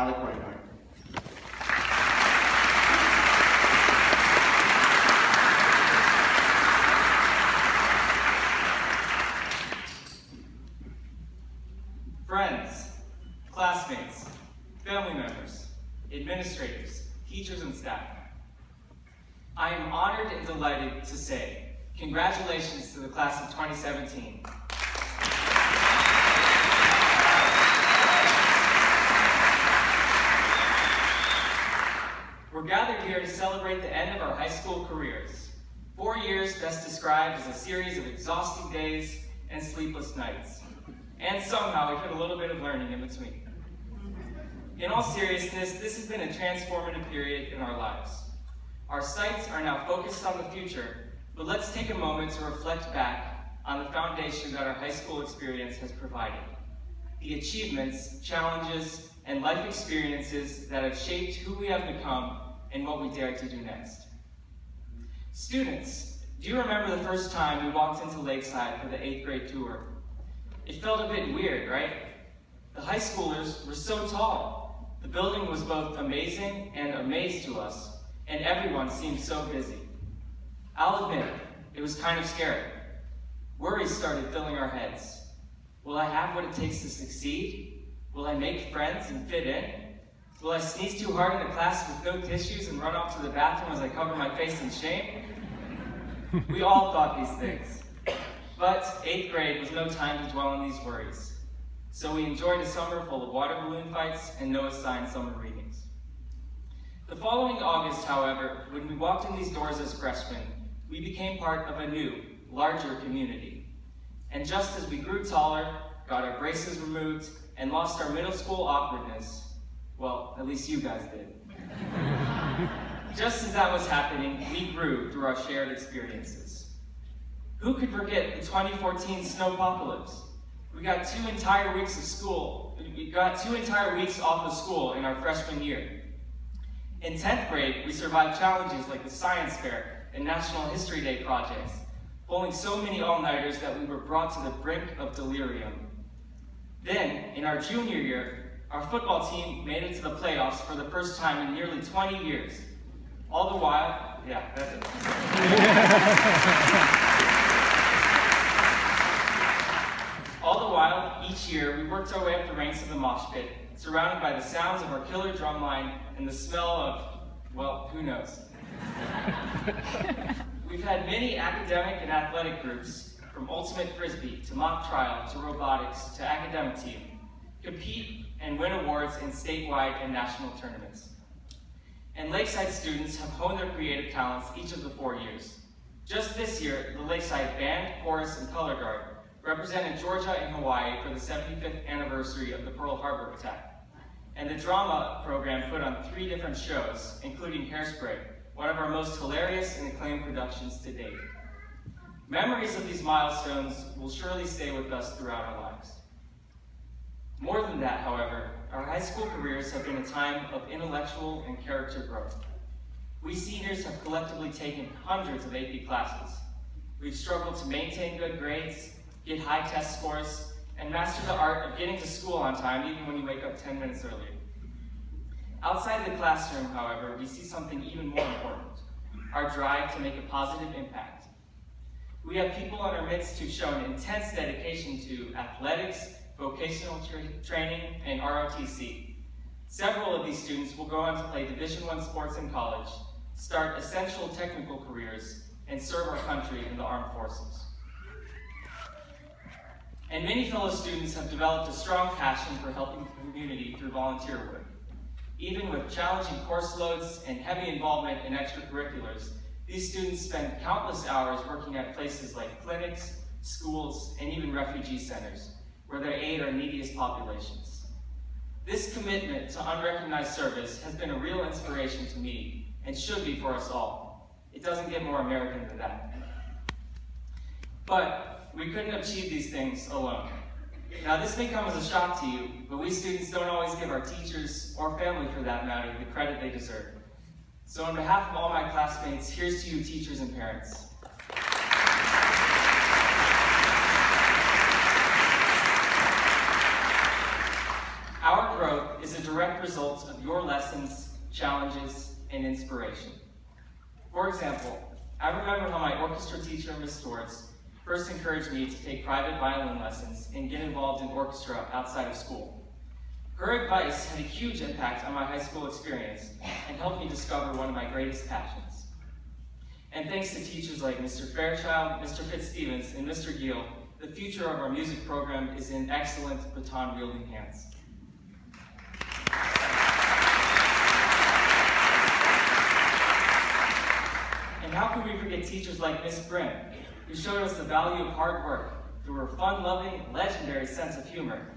Alec Reinhardt. Friends, classmates, family members, administrators, teachers, and staff, I am honored and delighted to say congratulations to the class of 2017. We're gathered here to celebrate the end of our high school careers. 4 years best described as a series of exhausting days and sleepless nights. And somehow we put a little bit of learning in between. In all seriousness, this has been a transformative period in our lives. Our sights are now focused on the future, but let's take a moment to reflect back on the foundation that our high school experience has provided. The achievements, challenges, and life experiences that have shaped who we have become and what we dare to do next. Students, do you remember the first time we walked into Lakeside for the 8th grade tour? It felt a bit weird, right? The high schoolers were so tall. The building was both amazing and a maze to us, and everyone seemed so busy. I'll admit, it was kind of scary. Worries started filling our heads. Will I have what it takes to succeed? Will I make friends and fit in? Will I sneeze too hard in a class with no tissues and run off to the bathroom as I cover my face in shame? We all thought these things. But 8th grade was no time to dwell on these worries. So we enjoyed a summer full of water balloon fights and no assigned summer readings. The following August, however, when we walked in these doors as freshmen, we became part of a new, larger community. And just as we grew taller, got our braces removed, and lost our middle school awkwardness, well, at least you guys did. Just as that was happening, we grew through our shared experiences. Who could forget the 2014 snowpocalypse? We got 2 entire weeks of school. We got 2 entire weeks off of school in our freshman year. In 10th grade, we survived challenges like the science fair and National History Day projects, pulling so many all-nighters that we were brought to the brink of delirium. Then, in our junior year, our football team made it to the playoffs for the first time in nearly 20 years. All the while, yeah, that's it. All the while, each year, we worked our way up the ranks of the mosh pit, surrounded by the sounds of our killer drum line and the smell of, well, who knows. We've had many academic and athletic groups, from ultimate frisbee to mock trial to robotics to academic team, compete and win awards in statewide and national tournaments. And Lakeside students have honed their creative talents each of the 4 years. Just this year, the Lakeside Band, Chorus, and Color Guard represented Georgia and Hawaii for the 75th anniversary of the Pearl Harbor attack. And the drama program put on 3 different shows, including Hairspray, one of our most hilarious and acclaimed productions to date. Memories of these milestones will surely stay with us throughout our lives. More than that, however, our high school careers have been a time of intellectual and character growth. We seniors have collectively taken hundreds of AP classes. We've struggled to maintain good grades, get high test scores, and master the art of getting to school on time even when you wake up 10 minutes early. Outside the classroom, however, we see something even more important, our drive to make a positive impact. We have people in our midst who've shown intense dedication to athletics, vocational training, and ROTC. Several of these students will go on to play Division I sports in college, start essential technical careers, and serve our country in the armed forces. And many fellow students have developed a strong passion for helping the community through volunteer work. Even with challenging course loads and heavy involvement in extracurriculars, these students spend countless hours working at places like clinics, schools, and even refugee centers, where they aid our neediest populations. This commitment to unrecognized service has been a real inspiration to me, and should be for us all. It doesn't get more American than that. But we couldn't achieve these things alone. Now this may come as a shock to you, but we students don't always give our teachers, or family for that matter, the credit they deserve. So on behalf of all my classmates, here's to you teachers and parents. Our growth is a direct result of your lessons, challenges, and inspiration. For example, I remember how my orchestra teacher, Ms. Stortz, first encouraged me to take private violin lessons and get involved in orchestra outside of school. Her advice had a huge impact on my high school experience and helped me discover one of my greatest passions. And thanks to teachers like Mr. Fairchild, Mr. Fitzstevens, and Mr. Gill, the future of our music program is in excellent baton-wielding hands. And how could we forget teachers like Miss Brim, who showed us the value of hard work through her fun-loving, legendary sense of humor.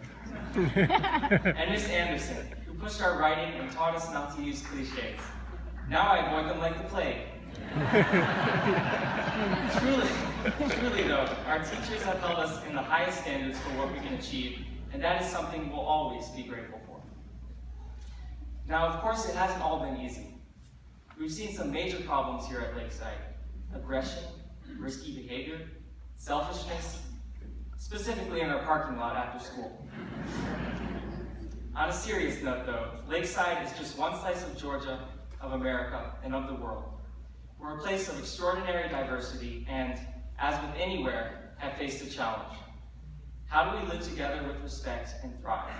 And Miss Anderson, who pushed our writing and taught us not to use cliches. Now I avoid them like the plague. Truly though, our teachers have held us in the highest standards for what we can achieve, and that is something we'll always be grateful for. Now, of course, it hasn't all been easy. We've seen some major problems here at Lakeside: aggression, risky behavior, selfishness, specifically in our parking lot after school. On a serious note though, Lakeside is just one slice of Georgia, of America, and of the world. We're a place of extraordinary diversity and, as with anywhere, have faced a challenge. How do we live together with respect and thrive?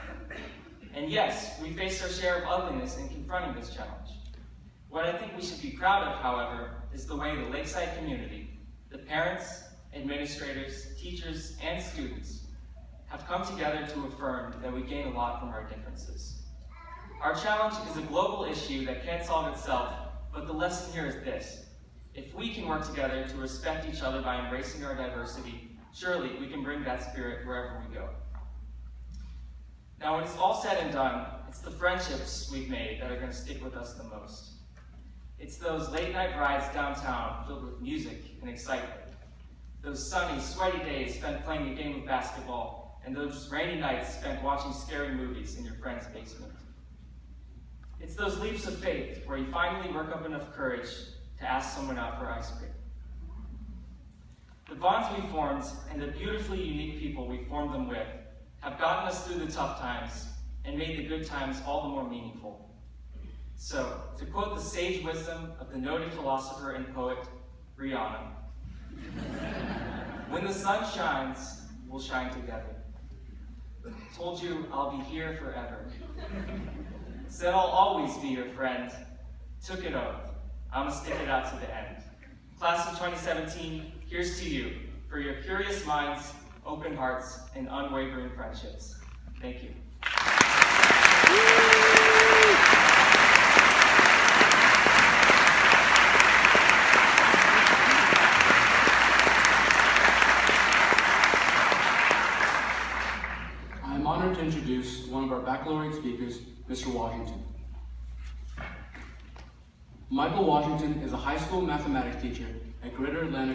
And yes, we faced our share of ugliness in confronting this challenge. What I think we should be proud of, however, is the way the Lakeside community, the parents, administrators, teachers, and students have come together to affirm that we gain a lot from our differences. Our challenge is a global issue that can't solve itself, but the lesson here is this: if we can work together to respect each other by embracing our diversity, surely we can bring that spirit wherever we go. Now, when it's all said and done, it's the friendships we've made that are going to stick with us the most. It's those late-night rides downtown filled with music and excitement. Those sunny, sweaty days spent playing a game of basketball, and those rainy nights spent watching scary movies in your friend's basement. It's those leaps of faith where you finally work up enough courage to ask someone out for ice cream. The bonds we formed and the beautifully unique people we formed them with have gotten us through the tough times and made the good times all the more meaningful. So, to quote the sage wisdom of the noted philosopher and poet, Rihanna, when the sun shines, we'll shine together. Told you I'll be here forever. Said I'll always be your friend. Took an oath. I'ma stick it out to the end. Class of 2017, here's to you for your curious minds, open hearts, and unwavering friendships. Thank you. I am honored to introduce one of our baccalaureate speakers, Mr. Washington. Michael Washington is a high school mathematics teacher at Greater Atlanta